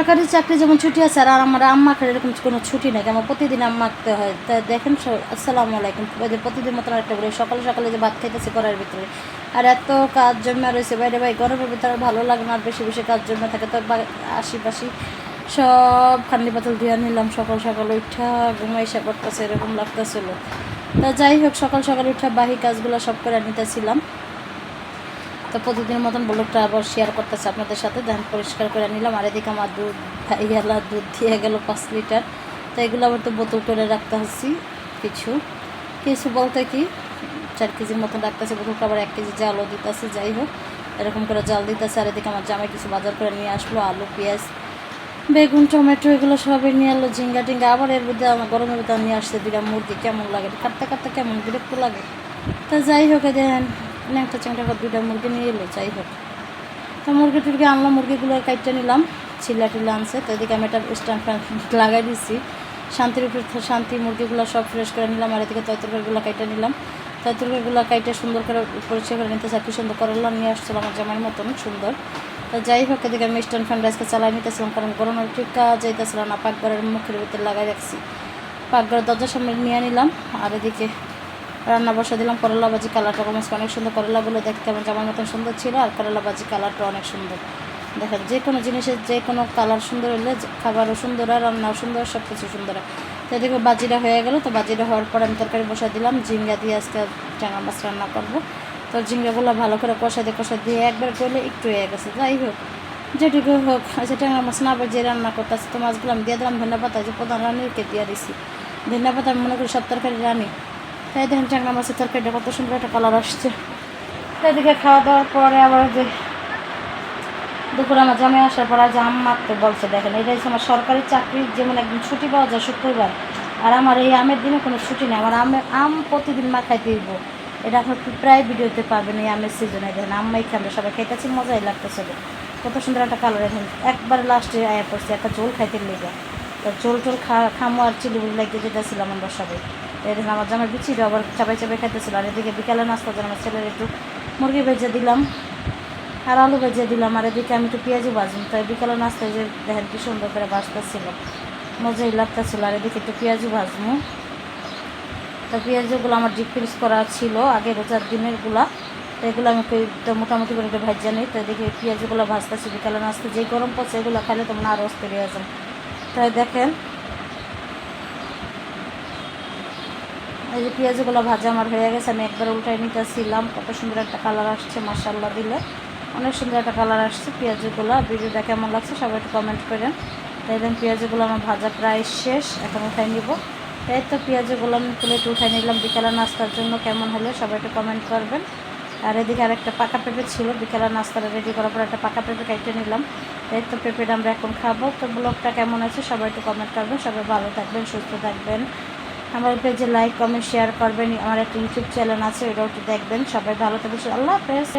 সরকারি চাকরি যেমন ছুটি আছে আর আমার আম্মাকে এরকম কোনো ছুটি নেই, আমার প্রতিদিন আম্মাকে হয়। তা দেখেন আসসালামু আলাইকুম, যে প্রতিদিন মতন একটা বলে সকালে সকালে যে ভাত খাইতেছে করার ভিতরে, আর এত কাজ জমা রয়েছে বাইরে, ভাই গরমের ভিতরে ভালো লাগে না, আর বেশি বেশি কাজ জমা থাকে। তো আশিপাশি সব খান্ডি পাতল ধুয়ে নিলাম সকাল সকাল উঠা, ঘুমাইসা পড়তেছে এরকম লাগতেছিল। তা যাই হোক, সকাল সকাল উঠা বাহি কাজগুলো সব করে নিতেছিলাম। তো প্রতিদিনের মতন ব্লগটা আবার শেয়ার করতেছে আপনাদের সাথে। ধান পরিষ্কার করে নিলাম, আর এদিকে আমার দুধ ভাইয়ালা দুধ দিয়ে গেল 5 লিটার। তো এগুলো আবার তো বোতল করে রাখতে হচ্ছি, কিছু কিছু বলতে কি 4 কেজির মতন রাখতেছে বোতলটা, আবার 1 কেজি জালও দিতেছে। যাই হোক, এরকম করে জাল দিতেছে। আর এদিকে আমার জামাই কিছু বাজার করে নিয়ে আসলো, আলু পেঁয়াজ বেগুন টমেটো এগুলো সবই নিয়ে এলো, ঝিঙ্গা টিঙ্গা। আবার এর মধ্যে আমার গরমের ভিতরে নিয়ে আসছে 2টা মুরগি। কেমন লাগে কাটতে কাটতে, কেমন বিরক্ত লাগে। তা যাই হোক, দেখেন ন্যাংটা চ্যাংটা 2টা মুরগি নিয়ে এলো। যাই হোক, তো মুরগি টুরগি আনলাম, মুরগিগুলো কাটতে নিলাম, চিল্লা টিল্লা আনছে। তো এদিকে আমি একটা স্ট্যান্ড ফ্যান লাগাই দিচ্ছি, শান্তির উপর শান্তি। মুরগিগুলো সব ফ্রেশ করে নিলাম, আর এদিকে তরকারিগুলো কাইটে নিলাম। তরকারিগুলো কাইটে সুন্দর করে পরিষ্কার করে নিতে চাই। কি সুন্দর করলাম নিয়ে আসছিল আমার জামাইয়ের মতন সুন্দর। তো যাই হোক, এদিকে আমি স্ট্যান্ড ফ্যান আজকে চালাই নিতেছিলাম, কারণ গরমের টিকা যাইতেছিল না। পাকঘরের মুখের ভিতরে লাগাই রাখছি, পাকঘরের দরজার সামনে নিয়ে নিলাম। আর এদিকে রান্না বসা দিলাম। করলা ভাজি কালারটা কমেছে অনেক সুন্দর, করলাগুলো দেখতে আমার জামার মতন সুন্দর ছিল, আর করলা ভাজি কালারটা অনেক সুন্দর। দেখেন, যে কোনো জিনিসের যে কোনো কালার সুন্দর হলে খাবারও সুন্দর হয়, রান্নাও সুন্দর, সব কিছু সুন্দর হয়। তো এদিকে বাজিটা হয়ে গেল। তো বাজিটা হওয়ার পর আমি তরকারি বসা দিলাম, ঝিঙ্গা দিয়ে আজকে ট্যাংরা মাছ রান্না করবো। তো ঝিঙ্গাগুলো ভালো করে কষা দিয়ে একবার করলে একটু হয়ে গেছে। যাই হোক, যেটুকু হোক, আচ্ছা ট্যাংরা মাছ না বাজিয়ে রান্না করতেছে। তো মাছগুলো আমি দিয়ে দিলাম ধনিয়া পাতা, যে প্রধান রান্নিকে দিয়ে দিছি ধনিয়া পাতা, আমি মনে করি সব তরকারি রানি। তাই দেখেন ট্যাংরা মাছের তরকারিটা কত সুন্দর একটা কালার আসছে। এদিকে খাওয়া দাওয়ার পরে আবার যে দুপুরে আমার জামাই আসার পর আজ আম মারতে বলছে। দেখেন, এটা হচ্ছে আমার সরকারি চাকরির যেমন একদিন ছুটি পাওয়া যায় শুক্রবার, আর আমার এই আমের দিনে কোনো ছুটি নেই। আমার আম প্রতিদিন মা খাইতে দিব। এটা আপনার প্রায় ভিডিওতে পাবেন এই আমের সিজনে। দেখেন আম মাইকে আমরা সবাই খাইতেছি, মজাই লাগতেছে। কত সুন্দর একটা কালার। এখন একবার লাস্টে আয়া পড়ছি একটা ঝোল খাইতে লেগে, তো ঝোল খামো আর চিলি লাগিয়ে যেতেছিলাম আমরা সবাই। এদিকে আমার জামাই বিচিটা আবার চাপাই চাপাই খাইতেছিল। আর এদিকে বিকালে নাস্তা যেন আমার ছেলের একটু মুরগি ভেজে দিলাম আর আলু ভেজে দিলাম। আর এদিকে আমি একটু পেঁয়াজও ভাজুন। তাই বিকালে নাস্তায় যে দেখেন কি সুন্দর করে ভাজতেছিল, মজাই লাগতেছিল। আর এদিকে একটু পেঁয়াজও ভাজবো। তো পেঁয়াজগুলো আমার ডিপ ফ্রিজ করা ছিল আগে রোজার দিনেরগুলা, তো এগুলো আমি তো মোটামুটি করে একটু ভাজা নিই। তো এদিকে পেঁয়াজগুলো ভাজতেছি বিকালে নাস্তা, যেই গরম পড়ছে এগুলো খাইলে তো না আরও অস্থির হয়ে যায়। তাই দেখেন এই যে পেঁয়াজগুলো ভাজা আমার হয়ে গেছে, আমি একবার উল্টাই নিতেছিলাম। কত সুন্দর একটা কালার আসছে, মাশাআল্লাহ দিলে অনেক সুন্দর একটা কালার আসছে পেঁয়াজগুলো। ভিডিওটা কেমন লাগছে সবাই একটু কমেন্ট করেন। তাই দেন পেঁয়াজগুলো আমার ভাজা প্রায় শেষ, এখন উঠাই নিব। এই তো পেঁয়াজগুলো আমি প্লেটে উঠাই নিলাম বিকালের নাস্তার জন্য। কেমন হলে সবাই একটু কমেন্ট করবেন। আর এদিকে আরেকটা পাকা পেঁপে ছিল, বিকালের নাস্তাটা রেডি করার পর একটা পাকা পেঁপে কেটে নিলাম। এই তো পেঁপেটা আমরা এখন খাবো। তো ব্লগটা কেমন আছে সবাই একটু কমেন্ট করবেন। সবাই ভালো থাকবেন, সুস্থ থাকবেন। আমার পেজে লাইক কমেন্ট শেয়ার করবেন। আমার একটা ইউটিউব চ্যানেল আছে, ওটাও একটু দেখবেন। সবাই ভালো থাকবেন। আল্লাহ হাফেজ।